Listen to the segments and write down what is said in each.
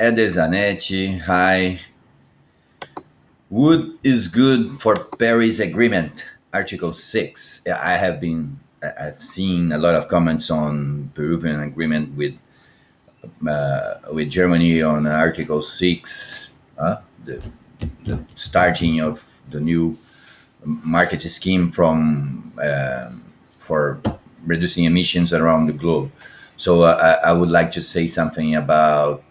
Eder Zanetti, hi. Wood is good for Paris Agreement, Article 6. Yeah, I've seen a lot of comments on Peruvian agreement with Germany on Article 6, the, the starting of the new market scheme for reducing emissions around the globe. So I would like to say something about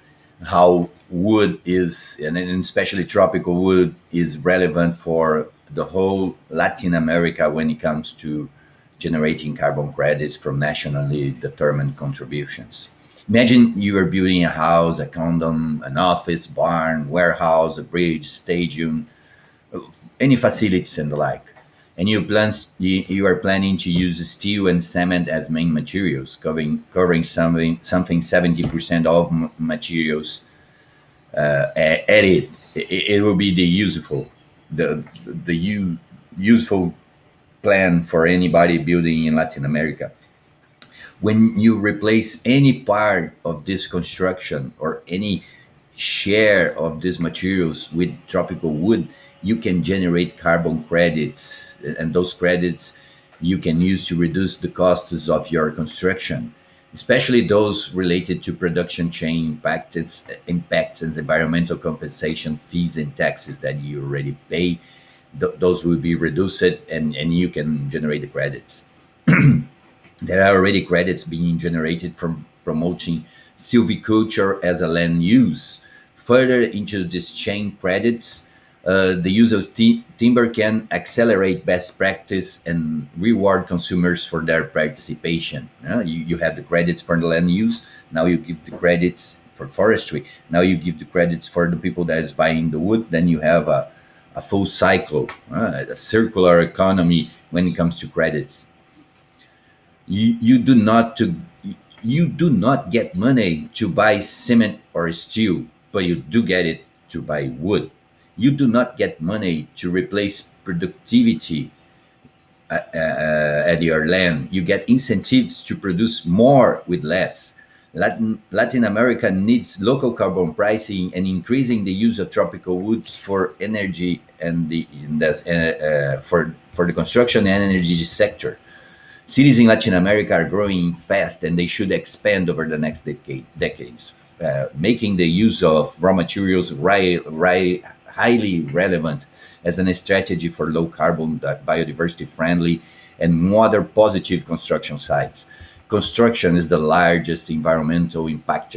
how wood is, and especially tropical wood, is relevant for the whole Latin America when it comes to generating carbon credits from nationally determined contributions. Imagine you are building a house, a condom, an office, barn, warehouse, a bridge, stadium, any facilities and the like. And you are planning to use steel and cement as main materials, covering something 70% of materials at it. It will be the useful plan for anybody building in Latin America. When you replace any part of this construction or any share of these materials with tropical wood, you can generate carbon credits, and those credits you can use to reduce the costs of your construction, especially those related to production chain impacts and environmental compensation fees and taxes that you already pay. Those will be reduced, and you can generate the credits. There are already credits being generated from promoting silviculture as a land use. Further into this chain credits, the use of timber can accelerate best practice and reward consumers for their participation. You have the credits for the land use. Now you give the credits for forestry. Now you give the credits for the people that is buying the wood. Then you have a full cycle, a circular economy when it comes to credits. You do not get money to buy cement or steel, but you do get it to buy wood. You do not get money to replace productivity at your land. You get incentives to produce more with less. Latin America needs local carbon pricing and increasing the use of tropical woods for energy and for the construction and energy sector. Cities in Latin America are growing fast, and they should expand over the next decades, making the use of raw materials highly relevant as a strategy for low carbon, biodiversity friendly, and water positive construction sites. Construction is the largest environmental impacts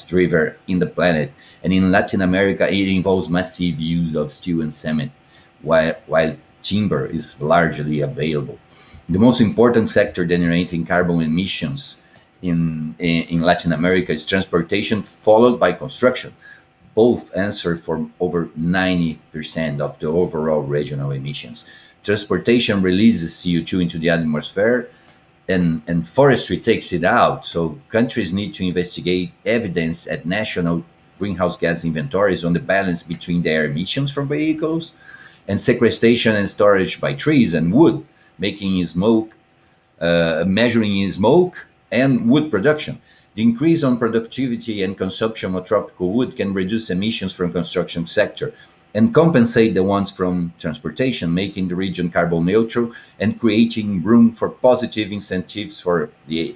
driver in the planet, and in Latin America, it involves massive use of steel and cement, while timber is largely available. The most important sector generating carbon emissions in Latin America is transportation, followed by construction. Both answer for over 90% of the overall regional emissions. Transportation releases CO2 into the atmosphere, and forestry takes it out. So countries need to investigate evidence at national greenhouse gas inventories on the balance between their emissions from vehicles and sequestration and storage by trees and wood, making smoke, measuring smoke and wood production. The increase on productivity and consumption of tropical wood can reduce emissions from construction sector and compensate the ones from transportation, making the region carbon neutral and creating room for positive incentives for the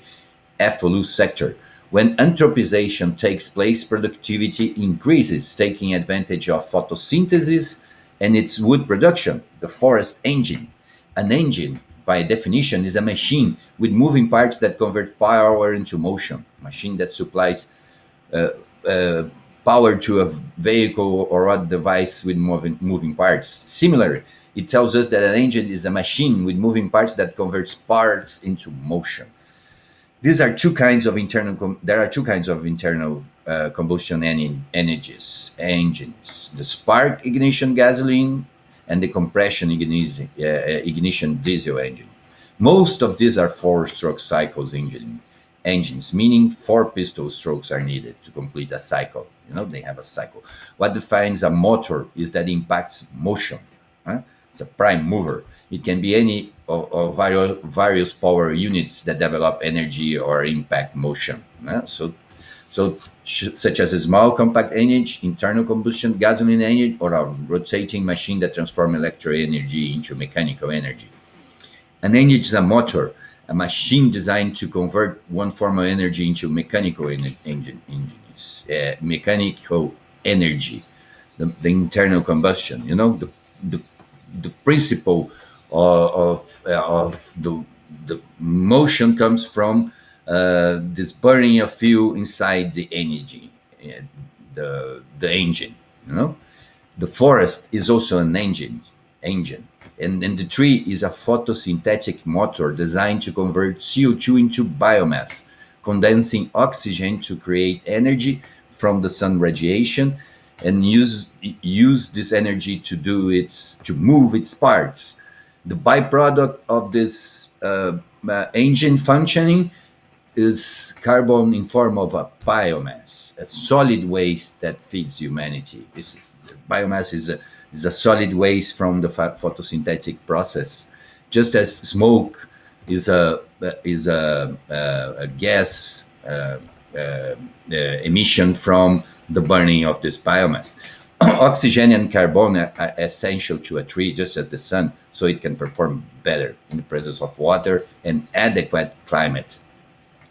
FLU sector. When anthropization takes place, productivity increases, taking advantage of photosynthesis and its wood production, the forest engine. An engine, by definition, is a machine with moving parts that convert power into motion. A machine that supplies uh, uh, power to a vehicle or a device with moving parts. Similarly, it tells us that an engine is a machine with moving parts that converts parts into motion. These are two kinds of internal. There are two kinds of internal combustion energies engines: the spark ignition gasoline and the compression ignition diesel engine. Most of these are four-stroke cycles engines, meaning four pistol strokes are needed to complete a cycle. They have a cycle. What defines a motor is that it impacts motion. It's a prime mover. It can be any of various power units that develop energy or impact motion. So So, such as a small compact engine, internal combustion gasoline engine, or a rotating machine that transforms electric energy into mechanical energy. An engine is a motor, a machine designed to convert one form of energy into mechanical energy, the internal combustion. The the principle of the motion comes from this burning of fuel inside the energy, uh, the engine. You know, the forest is also an engine, and the tree is a photosynthetic motor designed to convert CO2 into biomass, condensing oxygen to create energy from the sun radiation, and use this energy to move its parts. The byproduct of this engine functioning is carbon in form of a biomass, a solid waste that feeds humanity. Biomass is a solid waste from the photosynthetic process, just as smoke is a gas emission from the burning of this biomass. Oxygen and carbon are essential to a tree, just as the sun, so it can perform better in the presence of water and adequate climate.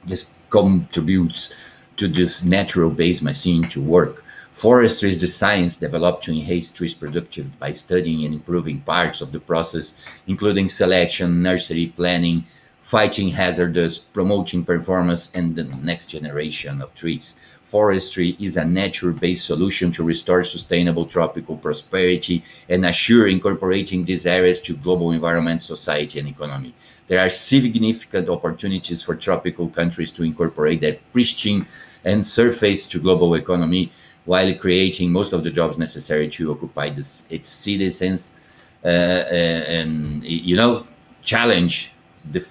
This contributes to this natural based machine to work. Forestry is the science developed to enhance trees productivity by studying and improving parts of the process, including selection, nursery planning, fighting hazards, promoting performance, and the next generation of trees. Forestry is a nature based solution to restore sustainable tropical prosperity and assure incorporating these areas to global environment, society, and economy. There are significant opportunities for tropical countries to incorporate their pristine and surface to global economy while creating most of the jobs necessary to occupy its citizens and challenge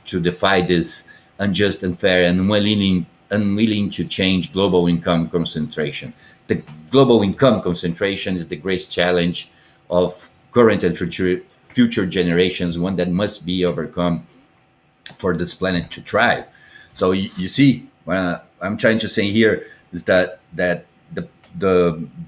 to defy this unjust, unfair, and unwilling to change global income concentration. The global income concentration is the greatest challenge of current and future generations, one that must be overcome for this planet to thrive. So you see, what I'm trying to say here is that the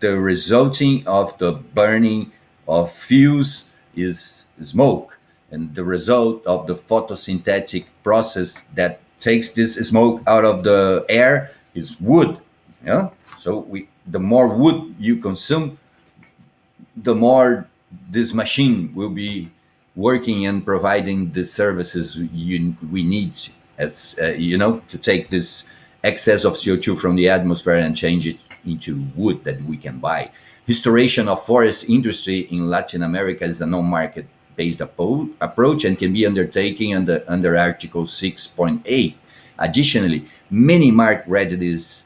resulting of the burning of fuels is smoke, and the result of the photosynthetic process that takes this smoke out of the air is wood. Yeah. So the more wood you consume, the more this machine will be working and providing the services we need, as to take this excess of CO2 from the atmosphere and change it into wood that we can buy. Restoration of forest industry in Latin America is a non-market based approach and can be undertaken under Article 6.8. Additionally, many market readiness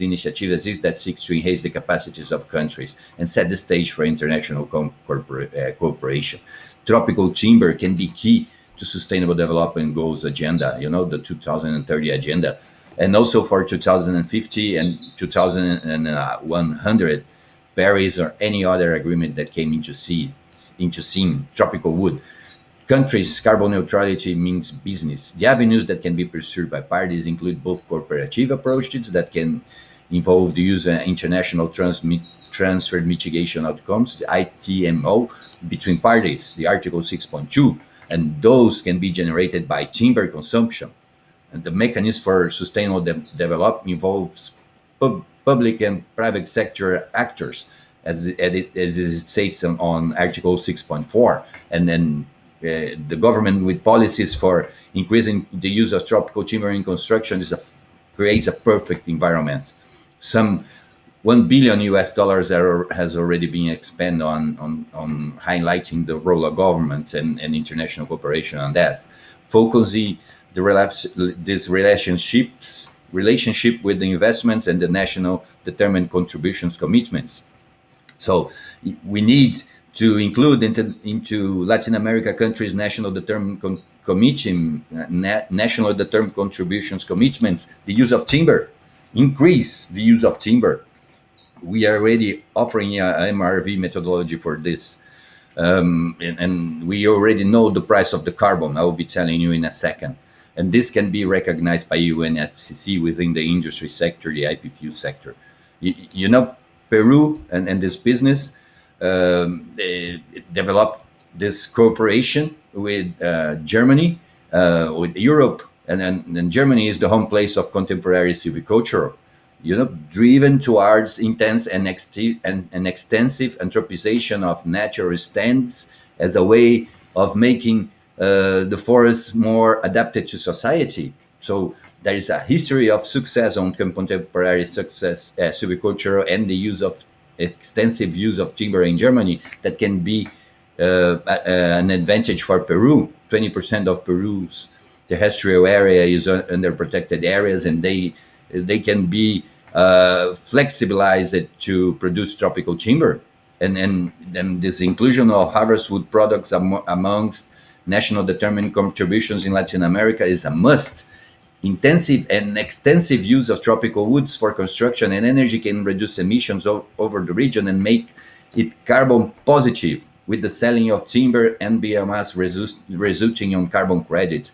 initiatives exist that seek to enhance the capacities of countries and set the stage for international cooperation. Tropical timber can be key to Sustainable Development Goals agenda, the 2030 agenda, and also for 2050 and 2100 Paris or any other agreement that came into seeing tropical wood. Countries' carbon neutrality means business. The avenues that can be pursued by parties include both cooperative approaches that can involve the use of international transfer mitigation outcomes, the ITMO, between parties, the Article 6.2, and those can be generated by timber consumption. And the mechanism for sustainable development involves public and private sector actors, as it says on Article 6.4, and then the government with policies for increasing the use of tropical timber in construction creates a perfect environment. Some $1 billion has already been expended on highlighting the role of governments and international cooperation on that, focusing these relationship with the investments and the national determined contributions commitments. So we need to include into Latin America countries national determined contributions commitments, the use of timber, increase the use of timber. We are already offering a MRV methodology for this, and we already know the price of the carbon. I will be telling you in a second. And this can be recognized by UNFCCC within the industry sector, the IPPU sector. You know, Peru and this business they developed this cooperation with Germany, with Europe, and Germany is the home place of contemporary silviculture, driven towards intense and extensive anthropization of natural stands as a way of making the forests more adapted to society. So there is a history of success on contemporary success silviculture and the use of extensive use of timber in Germany that can be an advantage for Peru. 20% of Peru's terrestrial area is under protected areas, and they can be flexibilized to produce tropical timber. And then this inclusion of harvest wood products amongst national determined contributions in Latin America is a must. Intensive and extensive use of tropical woods for construction and energy can reduce emissions over the region and make it carbon positive, with the selling of timber and biomass resulting in carbon credits.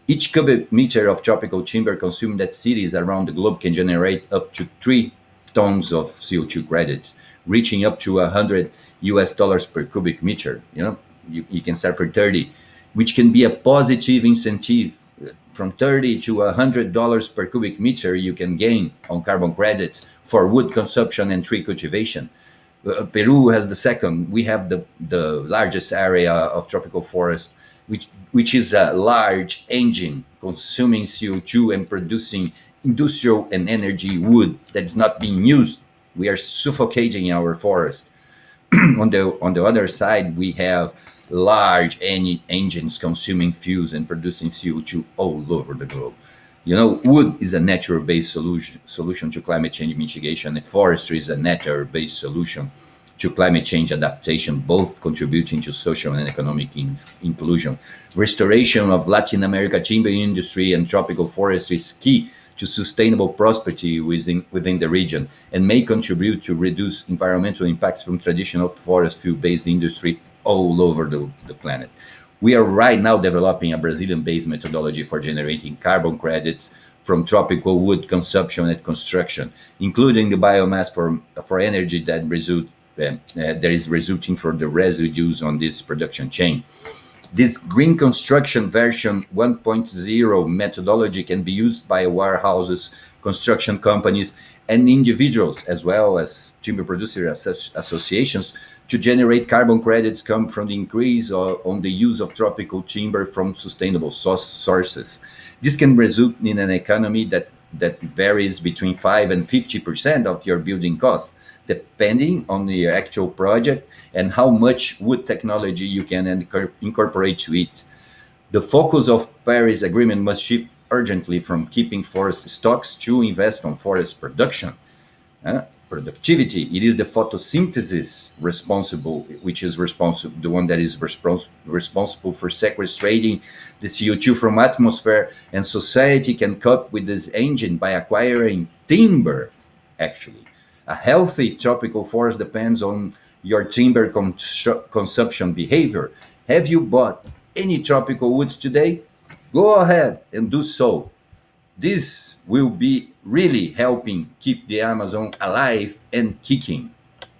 Each cubic meter of tropical timber consumed at cities around the globe can generate up to 3 tons of CO2 credits, reaching up to $100 per cubic meter. You can start for 30, which can be a positive incentive. From 30 to $100 per cubic meter, you can gain on carbon credits for wood consumption and tree cultivation. Peru has the second. We have the largest area of tropical forest, which is a large engine consuming CO2 and producing industrial and energy wood that's not being used. We are suffocating our forest. On the other side, we have large engines consuming fuels and producing CO2 all over the globe. Wood is a natural-based solution to climate change mitigation, and forestry is a natural-based solution to climate change adaptation, both contributing to social and economic inclusion. Restoration of Latin America timber industry and tropical forestry is key to sustainable prosperity within the region, and may contribute to reduce environmental impacts from traditional forest fuel-based industry all over the planet. We are right now developing a Brazilian-based methodology for generating carbon credits from tropical wood consumption and construction, including the biomass for energy that is resulting from the residues on this production chain. This green construction version 1.0 methodology can be used by warehouses, construction companies, and individuals, as well as timber producer associations, to generate carbon credits come from the increase on the use of tropical timber from sustainable sources. This can result in an economy that varies between 5 and 50% of your building costs, depending on the actual project and how much wood technology you can incorporate to it. The focus of Paris Agreement must shift urgently from keeping forest stocks to invest on forest production. Productivity. It is the photosynthesis which is responsible, the one that is responsible for sequestrating the CO2 from atmosphere, and society can cope with this engine by acquiring timber, actually. A healthy tropical forest depends on your timber consumption behavior. Have you bought any tropical woods today? Go ahead and do so. This will be really helping keep the Amazon alive and kicking.